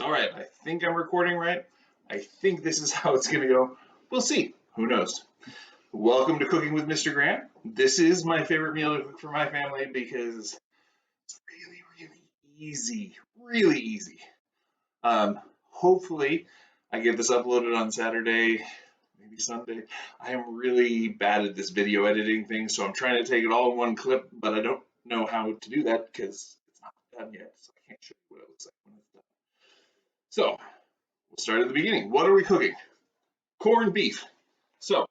All right, I think I'm recording right. I think this is how it's going to go. We'll see. Who knows? Welcome to Cooking with Mr. Grant. This is my favorite meal to cook for my family because it's really easy. Really easy. Hopefully, I get this uploaded on Saturday, maybe Sunday. I am really bad at this video editing thing, so I'm trying to take it all in one clip, but I don't know how to do that because it's not done yet, so I can't show you what it looks like when it's done. So, we'll start at the beginning. What are we cooking? Corned beef. So,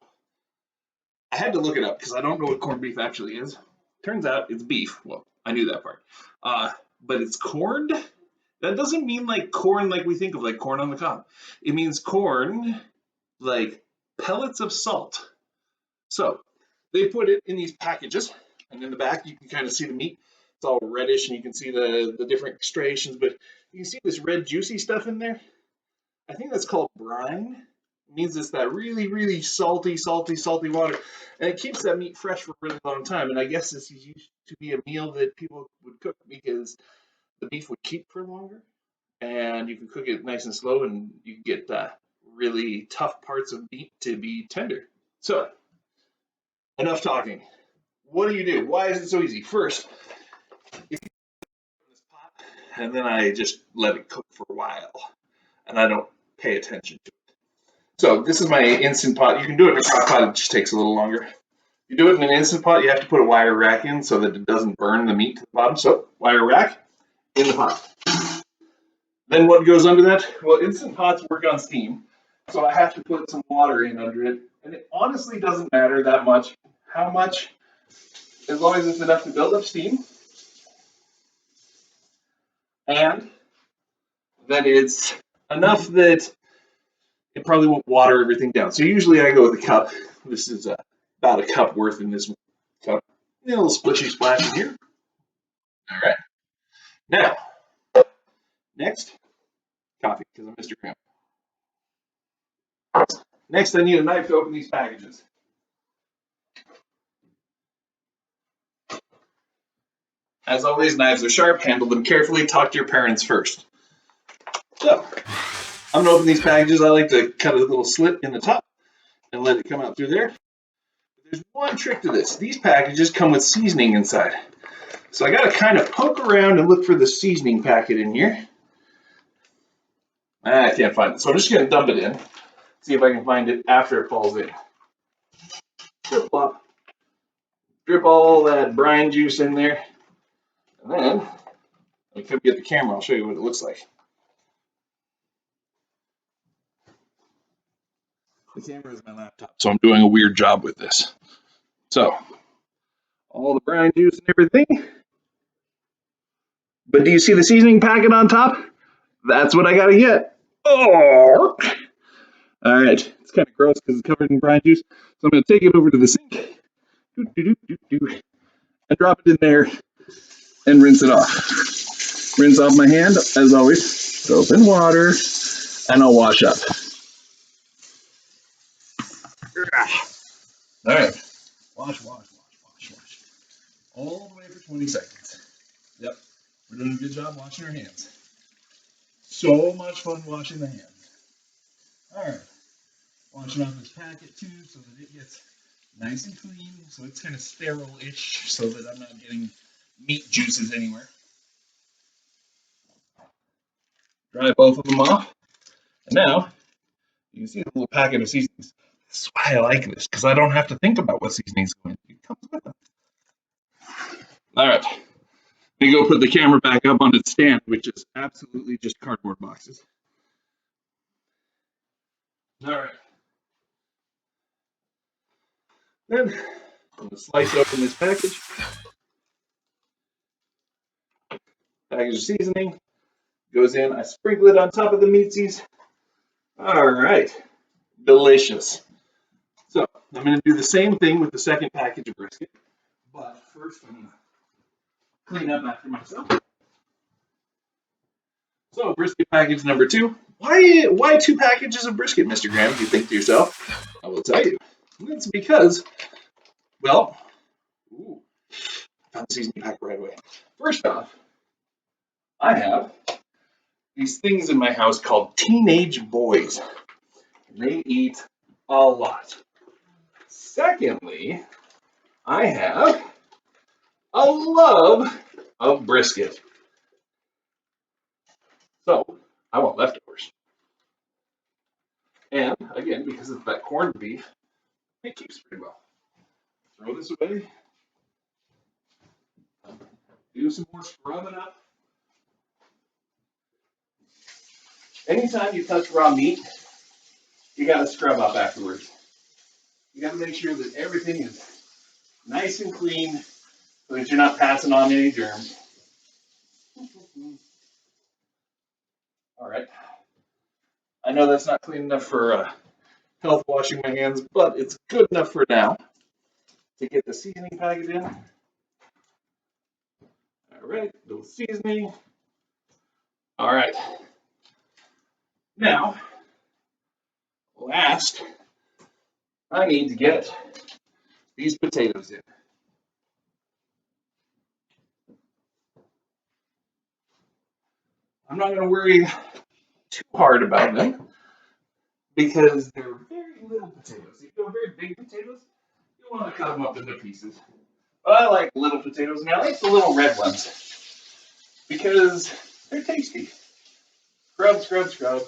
I had to look it up because I don't know what corned beef actually is. Turns out it's beef. Well, I knew that part. But it's corned. That doesn't mean like corn like we think of, like corn on the cob. It means corn, like pellets of salt. So, they put it in these packages, and in the back you can kind of see the meat. It's all reddish, and you can see the different striations, but you can see this red juicy stuff in there. I think that's called brine. It means it's that really salty water, and it keeps that meat fresh for a really long time. And I guess this used to be a meal that people would cook because the beef would keep for longer, and you can cook it nice and slow, and you can get really tough parts of meat to be tender. So, enough talking. What do? Why is it so easy? First, if you put it in this pot, and then I just let it cook for a while, and I don't pay attention to it. So this is my Instant Pot. You can do it in a crock pot, it just takes a little longer. You do it in an Instant Pot, you have to put a wire rack in so that it doesn't burn the meat to the bottom. So wire rack in the pot. Then what goes under that? Well, Instant Pots work on steam, so I have to put some water in under it. And it honestly doesn't matter that much how much, as long as it's enough to build up steam and that it's enough that it probably won't water everything down. So usually I go with a cup. This is about a cup worth in this cup. A little splishy splash in here. All right. Now, next, coffee, because I'm Mr. Graham. Next, I need a knife to open these packages. As always, knives are sharp. Handle them carefully. Talk to your parents first. So, I'm going to open these packages. I like to cut a little slit in the top and let it come out through there. There's one trick to this. These packages come with seasoning inside. So I got to kind of poke around and look for the seasoning packet in here. I can't find it. So I'm just going to dump it in. See if I can find it after it falls in. Drip plop. Drip all that brine juice in there. And then, let me come get the camera. I'll show you what it looks like. The camera is my laptop, so I'm doing a weird job with this. So, all the brine juice and everything. But do you see the seasoning packet on top? That's what I gotta get. Oh! All right, it's kind of gross because it's covered in brine juice. So I'm gonna take it over to the sink, and drop it in there, and rinse it off. Rinse off my hand, as always, soap and water, and I'll wash up. All right, wash. All the way for 20 seconds. Yep, we're doing a good job washing our hands. So much fun washing the hands. All right, washing off this packet too so that it gets nice and clean, so it's kind of sterile-ish, so that I'm not getting meat juices anywhere. Dry both of them off, and now you can see the little packet of seasonings. This is why I like this, because I don't have to think about what seasonings go in. It comes with them. All right, let me go put the camera back up on its stand, which is absolutely just cardboard boxes. All right. Then I'm going to slice open this package. Package of seasoning goes in. I sprinkle it on top of the meatsies. All right, delicious. So I'm going to do the same thing with the second package of brisket, but first I'm going to clean up after myself. So brisket package number 2. Why 2 packages of brisket, Mr. Graham? You think to yourself? I will tell you. It's because, well, found the seasoning pack right away. First off, I have these things in my house called teenage boys. They eat a lot. Secondly, I have a love of brisket. So I want leftovers. And again, because it's that corned beef, it keeps pretty well. Throw this away. Do some more scrubbing up. Anytime you touch raw meat, you gotta scrub up afterwards. You gotta make sure that everything is nice and clean so that you're not passing on any germs. All right. I know that's not clean enough for health washing my hands, but it's good enough for now to get the seasoning packet in. All right, little seasoning. All right. Now, last, I need to get these potatoes in. I'm not going to worry too hard about them because they're very little potatoes. If you have very big potatoes, you want to cut them up into pieces. But I like little potatoes, and I like the little red ones because they're tasty. Scrub, scrub, scrub.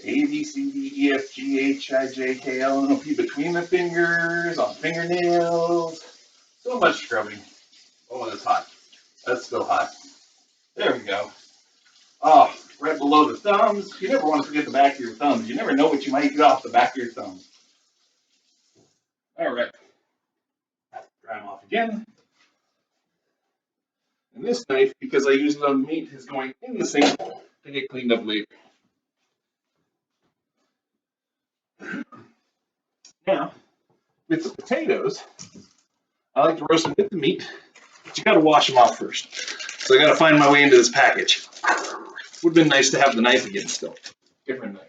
A, B, C, D, E, F, G, H, I, J, K, L, N, O, P between the fingers, on fingernails. So much scrubbing. Oh, that's hot. That's still hot. There we go. Oh, right below the thumbs. You never want to forget the back of your thumbs. You never know what you might get off the back of your thumbs. All right. Dry them off again. And this knife, because I use it on meat, is going in the sink to get cleaned up later. Now, with the potatoes, I like to roast them with the meat, but you got to wash them off first. So I got to find my way into this package. Would have been nice to have the knife again still. Different knife.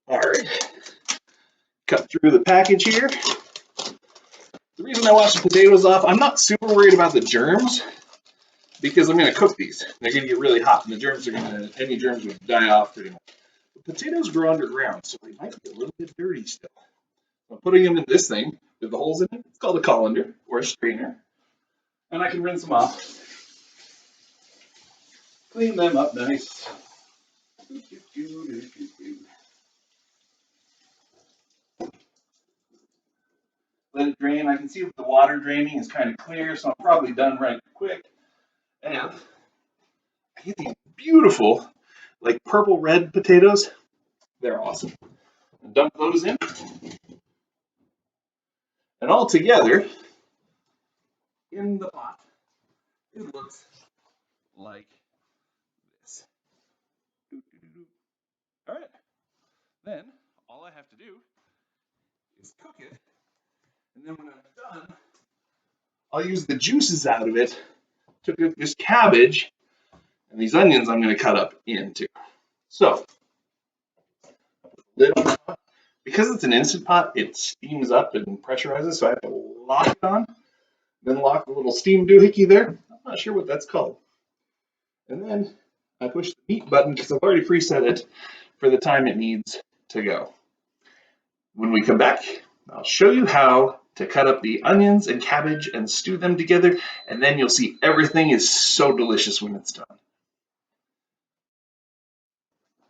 All right. Cut through the package here. The reason I wash the potatoes off, I'm not super worried about the germs because I'm going to cook these. They're going to get really hot, and any germs would die off pretty much. The potatoes grow underground, so they might be a little bit dirty still. I'm putting them in this thing with the holes in it. It's called a colander or a strainer, and I can rinse them off. Clean them up nice. Let it drain. I can see that the water draining is kind of clear, so I'm probably done right quick. And I get these beautiful, like purple red potatoes. They're awesome. And dump those in. And all together, in the pot, it looks like this. All right. Then all I have to do is cook it. And then when I'm done, I'll use the juices out of it to cook this cabbage and these onions I'm going to cut up into. So, lid on the pot. Because it's an instant pot, it steams up and pressurizes, so I have to lock it on, then lock the little steam doohickey there. I'm not sure what that's called. And then I push the meat button because I've already preset it for the time it needs to go. When we come back, I'll show you how to cut up the onions and cabbage and stew them together, and then you'll see everything is so delicious when it's done.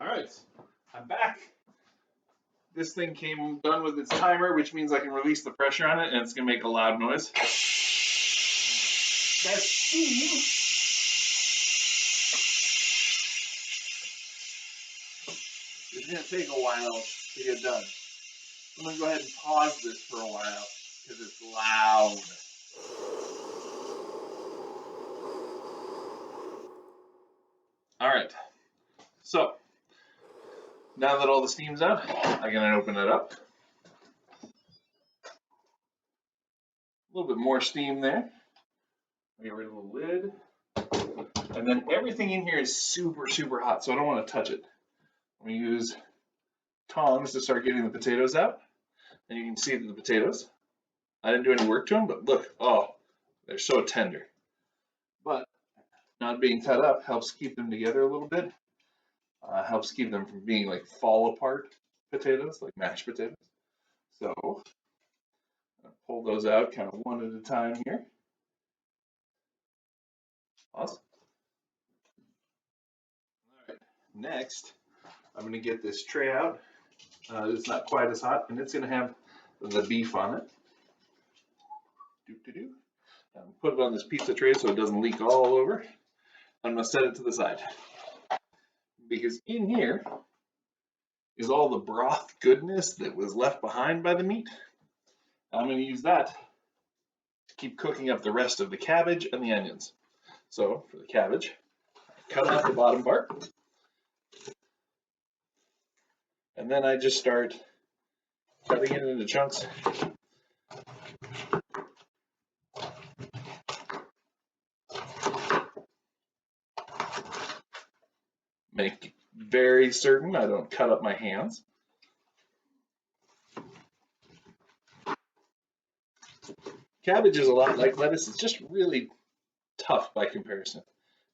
All right, I'm back. This thing came done with its timer, which means I can release the pressure on it, and it's going to make a loud noise. That steam is going to take a while to get done. I'm going to go ahead and pause this for a while because it's loud. All right, so now that all the steam's out, I'm going to open it up. A little bit more steam there. Get rid of the lid. And then everything in here is super, super hot, so I don't want to touch it. I'm going to use tongs to start getting the potatoes out. And you can see that the potatoes, I didn't do any work to them, but look, oh, they're so tender. But not being cut up helps keep them together a little bit. Helps keep them from being like fall apart potatoes, like mashed potatoes. So I'll pull those out kind of one at a time here. Awesome. All right. Next, I'm going to get this tray out. It's not quite as hot, and it's going to have the beef on it. Doo-doo-doo. Put it on this pizza tray so it doesn't leak all over. I'm going to set it to the side because in here is all the broth goodness that was left behind by the meat. I'm going to use that to keep cooking up the rest of the cabbage and the onions. So for the cabbage, cut off the bottom part, and then I just start cutting it into chunks. Make very certain I don't cut up my hands. Cabbage is a lot like lettuce. It's just really tough by comparison.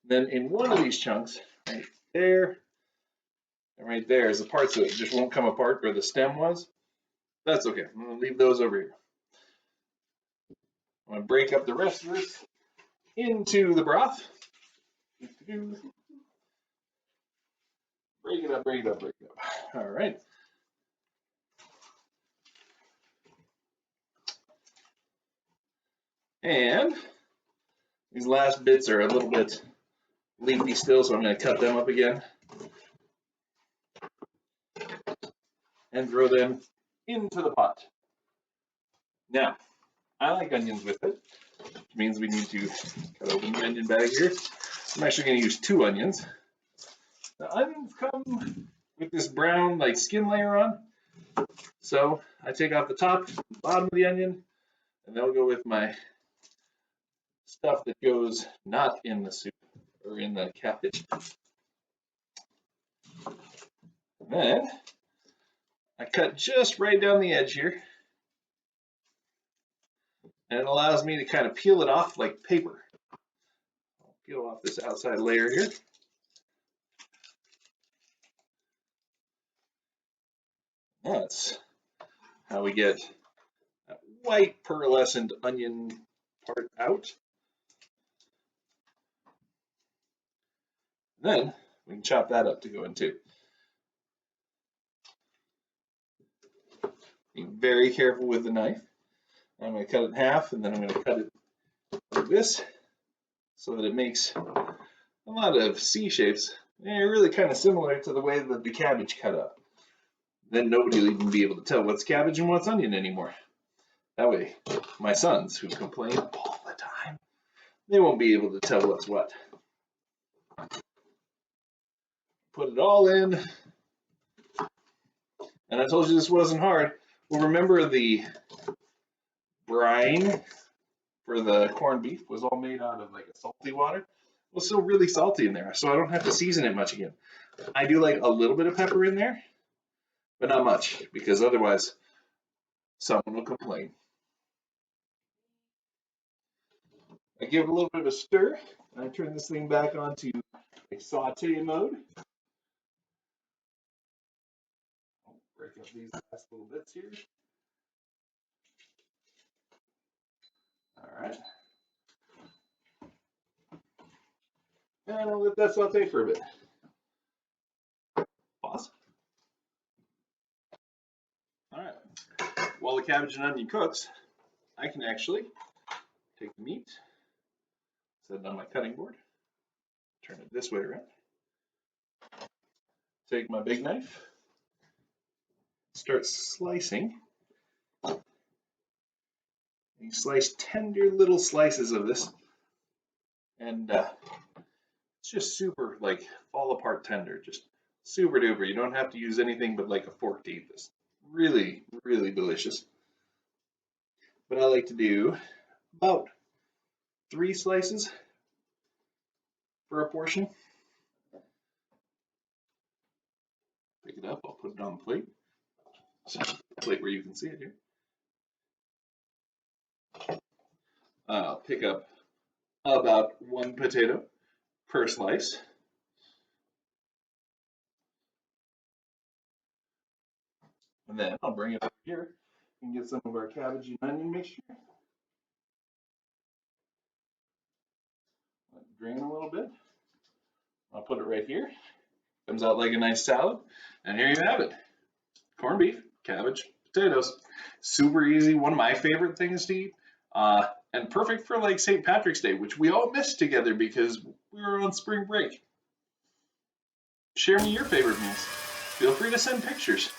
Then in one of these chunks, right there, and right there is the parts that just won't come apart where the stem was. That's okay. I'm going to leave those over here. I'm going to break up the rest of this into the broth. Break it up, break it up, break it up. All right. And these last bits are a little bit leafy still, so I'm going to cut them up again and throw them into the pot. Now, I like onions with it, which means we need to cut open the onion bag here. I'm actually going to use 2 onions. The onions come with this brown like skin layer on, so I take off the top, bottom of the onion, and they'll go with my stuff that goes not in the soup or in the cabbage. And then I cut just right down the edge here, and it allows me to kind of peel it off like paper. I'll peel off this outside layer here. That's how we get that white pearlescent onion part out. Then we can chop that up to go in too. Be very careful with the knife. I'm going to cut it in half, and then I'm going to cut it like this so that it makes a lot of C shapes. They're really kind of similar to the way that the cabbage cut up. Then nobody will even be able to tell what's cabbage and what's onion anymore. That way, my sons, who complain all the time, they won't be able to tell what's what. Put it all in. And I told you this wasn't hard. Well, remember the brine for the corned beef was all made out of like a salty water? Well, it's still really salty in there, so I don't have to season it much again. I do like a little bit of pepper in there, but not much, because otherwise someone will complain. I give it a little bit of a stir, and I turn this thing back onto a saute mode. I'll break up these last little bits here. All right. And I'll let that saute for a bit. Pause. All right. While the cabbage and onion cooks, I can actually take the meat, set it on my cutting board, turn it this way around, take my big knife, start slicing. You slice tender little slices of this, and it's just super like fall apart tender, just super duper. You don't have to use anything but like a fork to eat this. Really, really delicious. But I like to do about 3 slices for a portion. Pick it up, I'll put it on the plate. So, plate where you can see it here. I'll pick up about 1 potato, per slice. And then I'll bring it up here and get some of our cabbage and onion mixture. Let it drain a little bit. I'll put it right here. Comes out like a nice salad. And here you have it. Corned beef, cabbage, potatoes. Super easy. One of my favorite things to eat. And perfect for like St. Patrick's Day, which we all missed together because we were on spring break. Share me your favorite meals. Feel free to send pictures.